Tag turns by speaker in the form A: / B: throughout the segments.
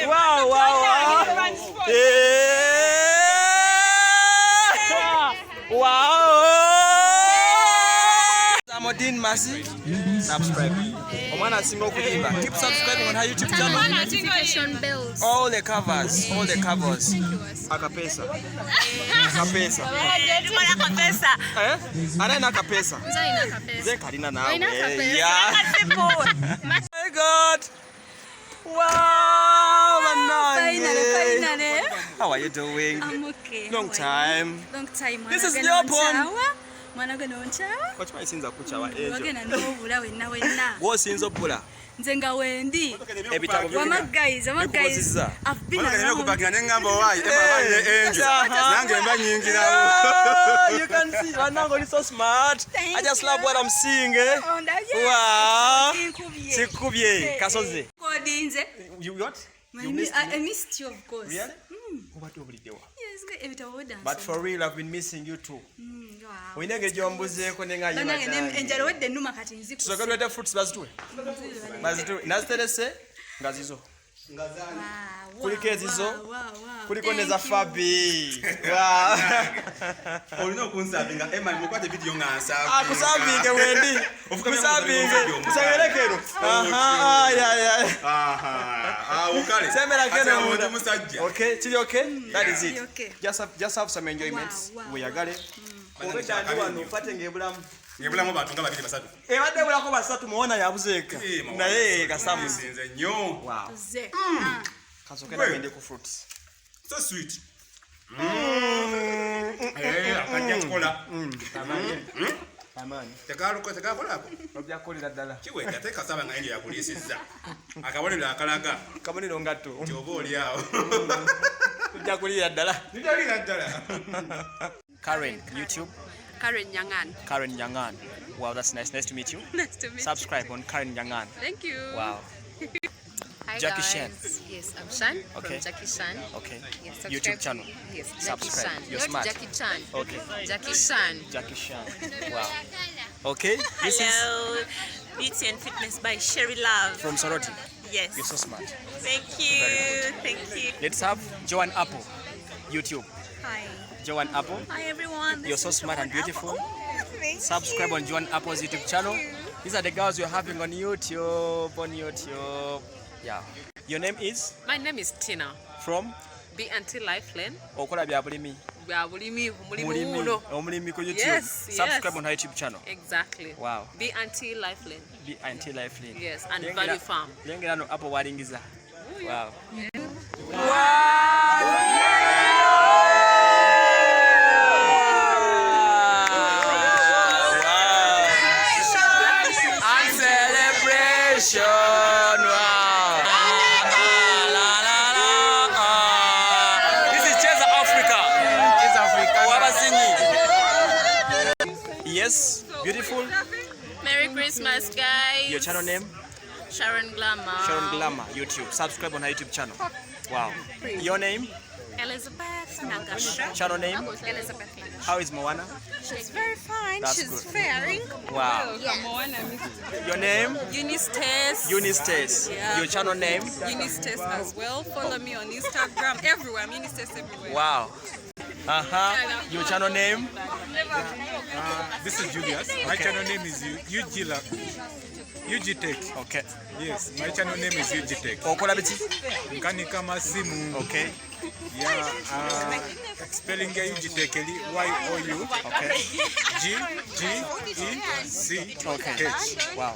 A: Wow, wow, wow. Yeah. Wow. Samodin Masi. Subscribe. Omana single kuimba. Keep subscribing on her YouTube channel.
B: Notification bells.
A: All the covers. Akapesa. Akapesa. Eh? Ana akapesa.
B: Zaina kapesa.
A: Zekalina nawe.
B: Zaina kapesa.
A: Yeah. My God. Wow,
B: Finally.
A: How are you doing?
B: I'm okay.
A: Long time. This is Leopold.
B: Mwana gwe nonchawa?
A: What my sins are kuchawa age.
B: Wagena n'obula wenna.
A: What sins obula?
B: Nze nga wendi.
A: Ebitabo byo.
B: Wama guys. I've been around.
A: You can see Banaangee is so smart. I just love what I'm seeing. Wow. Sikubye. Kasoze. You what?
B: I missed you, of course.
A: Really?
B: Yes,
A: but for real, I've been missing you too.
B: Wow.
A: We never get mbuzeko nenga yiba. Tusoka fruits bazitwe. Naziterese ngazizo. Kuliko ezizo. Kuliko neza Fabi. Wow.
C: Olino kunsabinga Emma mukwate video ngansa.
A: Kusabinge wendi. Kusabinge. Kusagerekero. Aha, yeah.
C: Ukale.
A: Semera keno
C: mundi musajja.
A: Okay, chili okay? That is it.
B: Okay.
A: Just have some enjoyments. Uyagale. Obetandi wano ufate ngebulamu.
C: Ngebulamu batunga babiri basatu.
A: Badde bulako basatu muona yabuzeeka. Naye kasamu.
C: Sinze nnyo.
B: Wow.
A: Kasoke na ngende ku fruits.
C: So sweet. Akajja kukola. Tamani. Tekakola ko.
A: Obya kolira ddala.
C: Kiweka teka saba nga ya kulisizza. Akabonero akalaga.
A: Kabonero ngatto.
C: Kyoba oli awo.
A: Obya kolira ddala.
C: Nidalira ddala.
A: Karen, YouTube.
B: Karen Nyangan.
A: Wow, that's nice. Nice to meet you.
B: Nice to meet
A: Subscribe on Karen Nyangan.
B: Thank you.
A: Wow.
D: Hi
A: Jackie
D: guys.
A: Chan.
D: Yes, I'm Shan
A: Okay.
D: from Jackie Chan.
A: Okay.
D: Yes,
A: YouTube channel.
D: Yes, Jackie
A: Subscribe.
D: Chan.
A: You're
D: Not
A: smart.
D: Jackie Chan.
A: Okay.
D: Jackie Chan.
A: Jackie Chan. Wow. Okay. This
E: Hello, Beauty and Fitness by Sherry Love.
A: is from Soroti.
E: Yes.
A: You're so smart.
E: Thank you. Thank you.
A: Let's have Joan Apple. YouTube.
E: Hi.
A: Joan Apple.
E: Hi everyone.
A: You're so smart and beautiful.
E: Thank
A: Subscribe on Joan Apple's YouTube channel. These are the girls you're having on YouTube. Yeah. Your name is?
F: My name is Tina
A: From?
F: B&T Lifeline.
A: Okola bya bulimi. Omulimi ku YouTube.
F: Yes,
A: Subscribe on her YouTube channel.
F: Exactly.
A: Wow.
F: B&T Lifeline.
A: B&T Lifeline.
F: Yes, and Value Farm.
A: Lengera no Apple walingiza. Wow. Yes, beautiful.
E: Merry Christmas, guys.
A: Your channel name?
E: Sharon Glamour.
A: Sharon Glamour, YouTube. Subscribe on her YouTube channel. Wow. Your name?
E: Elizabeth Nagasha.
A: Channel name?
E: Elizabeth Nagasha.
A: How is Moana?
E: She's very fine.
A: That's
E: She's
A: good.
E: faring.
A: Wow. Your name?
F: Eunice Tess.
A: Eunice Tess.
F: Yeah.
A: Your channel name?
F: Eunice Tess as well. Follow me on Instagram. Everywhere. I'm Eunice Tess everywhere.
A: Wow. Your channel name?
G: This is Julius. My channel name is UG Tech.
A: Okay.
G: Yes, my channel name is UG Tech.
A: Okola biki?
G: Nkanika masimu.
A: Okay.
G: Yeah, spelling ya UG Tech YOU.
A: Okay.
G: GGECH.
A: Okay. Wow.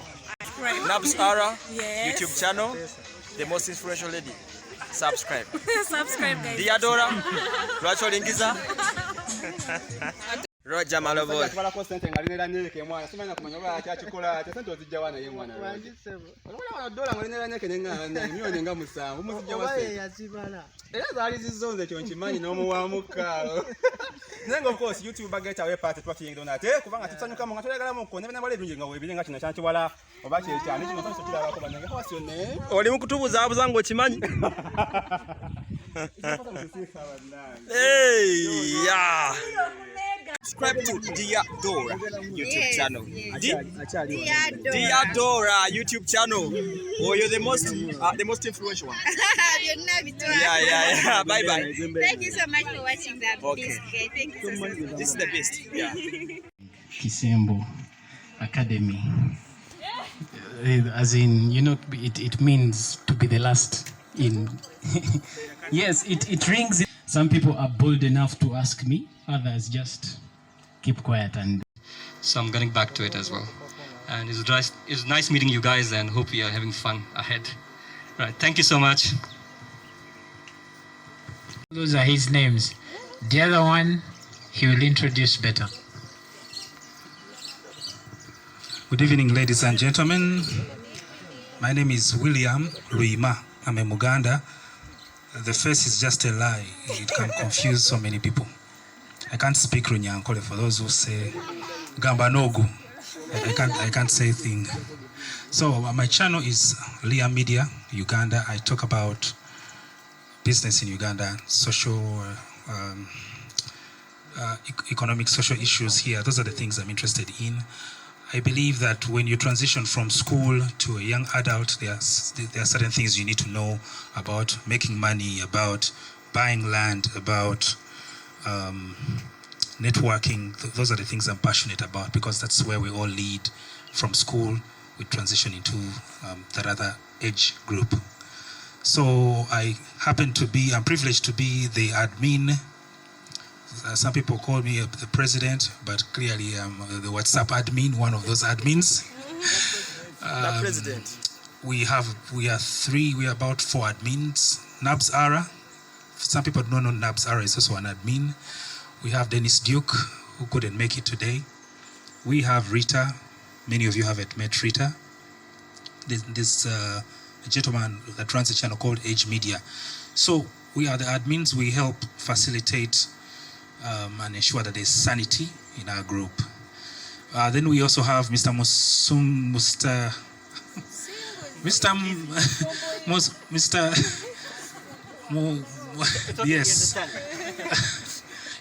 A: Nabs Ara,
B: Yes.
A: YouTube channel, the most influential lady. Subscribe.
B: Subscribe, guys.
A: Diadora, Rachel Ingiza. Roger Maloboy.
C: Tubalako sente nga linera nyeke mwana simanya kumanya oba kyakikola sente ozijja wana ye mwana wala dola nga linera nyeke nenga milioni nga 7 muzijja wase yazibala era zaali zizonze kyo nkimanyi n'omuwamuka nenga of course YouTube bageta we party twakiyingira nate kubanga tutsanyuka mu ngatolagala mu konne bana bale bingi nga webiri nga kino kyanki wala oba kyekya nikino tanso kirabako banenge hawasione
A: Oli mukutubuza abuzango okimanyi. Hey, yeah. subscribe to Dear Dora YouTube channel.
H: Dear
A: Dora YouTube channel. Oh, you're the most influential one. Yeah. Bye.
H: Thank you so much for watching that.
A: Okay.
H: Thank you so much.
A: This is the best. Yeah.
I: Kisembo Academy. As in, it means to be the last in. Yes, it rings. Some people are bold enough to ask me, others just keep quiet. And
J: so I'm getting back to it as well. And it's nice meeting you guys, and hope you are having fun ahead. Right, thank you so much.
I: Those are his names. The other one, he will introduce better.
K: Good evening, ladies and gentlemen. My name is William Luima. I'm a Muganda. The face is just a lie. It can confuse so many people. I can't speak Runyankole for those who say Gamba Nogu. I can't say a thing. So my channel is Lia Media Uganda. I talk about business in Uganda, social, economic, social issues here. Those are the things I'm interested in. I believe that when you transition from school to a young adult, there are certain things you need to know about making money, about buying land, about networking. Those are the things I'm passionate about, because that's where we all lead from school. We transition into that other age group. So I'm privileged to be the admin. Some people call me the president, but clearly I'm the WhatsApp admin, one of those admins.
A: The president.
K: We are about 4 admins. Nabs Ara, some people don't know Nabs Ara is also an admin. We have Dennis Duke, who couldn't make it today. We have Rita. Many of you haven't met Rita. This gentleman that runs a channel called Age Media. So we are the admins. We help facilitate and ensure that there's sanity in our group. Then we also have Mr. Yes.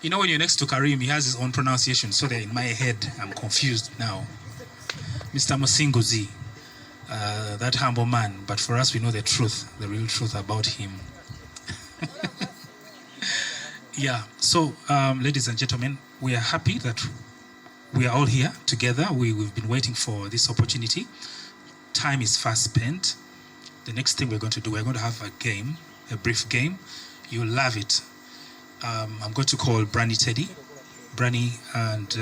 K: You know, when you're next to Karim, he has his own pronunciation, so that in my head, I'm confused now. Mr. Musinguzi, that humble man, but for us, we know the truth, the real truth about him. Yeah, so ladies and gentlemen, we are happy that we are all here together. We've been waiting for this opportunity. Time is fast spent. The next thing we're going to do, we're going to have a game, a brief game. You'll love it. I'm going to call Branny Teddy. Branny and